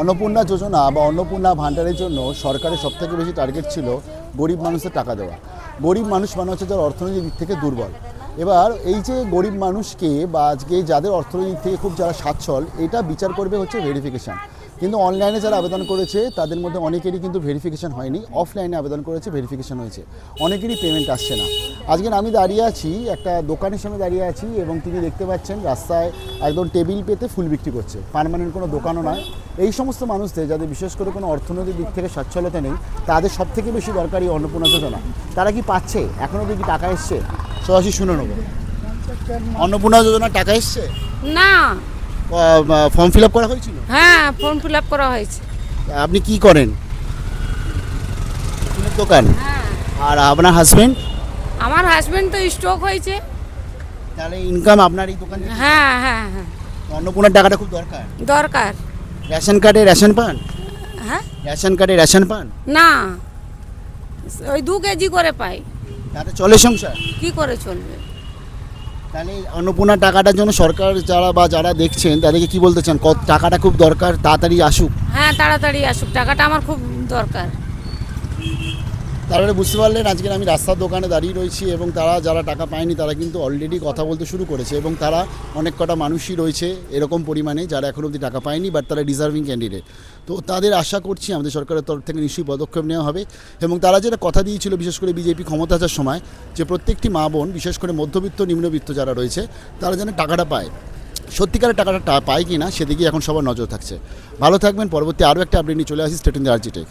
অন্নপূর্ণা যোজনা বা অন্নপূর্ণা ভাণ্ডারের জন্য সরকারের সবথেকে বেশি টার্গেট ছিল গরিব মানুষের টাকা দেওয়া। গরিব মানুষ মানে হচ্ছে যারা অর্থনৈতিক দিক থেকে দুর্বল। এবার এই যে গরিব মানুষকে বা আজকে যাদের অর্থনৈতিক থেকে খুব যারা সচ্ছল, এটা বিচার করবে হচ্ছে ভেরিফিকেশান। কিন্তু অনলাইনে যারা আবেদন করেছে তাদের মধ্যে অনেকেরই কিন্তু ভেরিফিকেশান হয়নি, অফলাইনে আবেদন করেছে, ভেরিফিকেশান হয়েছে, অনেকেরই পেমেন্ট আসছে না। আজকে আমি দাঁড়িয়ে আছি একটা দোকানের সামনে দাঁড়িয়ে আছি এবং তিনি দেখতে পাচ্ছেন রাস্তায় একদম টেবিল পেতে ফুল বিক্রি করছে, পার্মানেন্ট কোনো দোকানও নয়। এই সমস্ত মানুষদের যাদের বিশেষ করে কোনো অর্থনৈতিক দিক থেকে সচ্ছলতা নেই, তাদের সবথেকে বেশি দরকারি অন্নপূর্ণা যোজনা। তারা কি পাচ্ছে? এখনও অবধি কি টাকা এসছে? সরাসরি শুনে নেব। অন্নপূর্ণা যোজনা টাকা এসছে না। ফর্ম ফিল আপ করা হয়েছিল? হ্যাঁ, ফর্ম ফিল আপ করা হয়েছে। আপনি কি করেন? ফুলের দোকান। হ্যাঁ। আর আপনার হাজবেন্ড? আমার হাজবেন্ড তো স্ট্রোক হয়েছে। তাহলে ইনকাম আপনার এই দোকান থেকে? হ্যাঁ হ্যাঁ হ্যাঁ, অন্নপূর্ণার টাকাটা খুব দরকার। দরকার। রেশন কার্ডে রেশন পান? হ্যাঁ, রেশন কার্ডে রেশন পান? না, ওই 2 কেজি করে পাই। তাতে চলে সংসার? কি করে চলবে? তাহলে অন্নপূর্ণার টাকাটার জন্য সরকার যারা দেখছেন তাদেরকে কি বলতে চান? কত টাকাটা খুব দরকার, তাড়াতাড়ি আসুক। হ্যাঁ, তাড়াতাড়ি আসুক, টাকাটা আমার খুব দরকার। তারপরে বুঝতে পারলেন আজকে আমি রাস্তার দোকানে দাঁড়িয়ে রয়েছি এবং যারা টাকা পায়নি তারা কিন্তু অলরেডি কথা বলতে শুরু করেছে এবং তারা অনেক কটা মানুষই রয়েছে এরকম পরিমাণে যারা এখনও অবধি টাকা পায়নি, বাট তারা ডিজার্ভিং ক্যান্ডিডেট। তো তাদের আশা করছি আমাদের সরকারের তরফ থেকে নিশ্চয়ই পদক্ষেপ নেওয়া হবে এবং তারা যেটা কথা দিয়েছিল বিশেষ করে বিজেপি ক্ষমতা আসার সময়, যে প্রত্যেকটি মা বোন বিশেষ করে মধ্যবিত্ত নিম্নবিত্ত যারা রয়েছে তারা যেন টাকাটা পায়, সত্যিকারের টাকাটা পায় কি না সেদিকে এখন সবার নজর থাকছে। ভালো থাকবেন। পরবর্তী আরও একটা আপডেট নিয়ে চলে আসি। State in the RG take.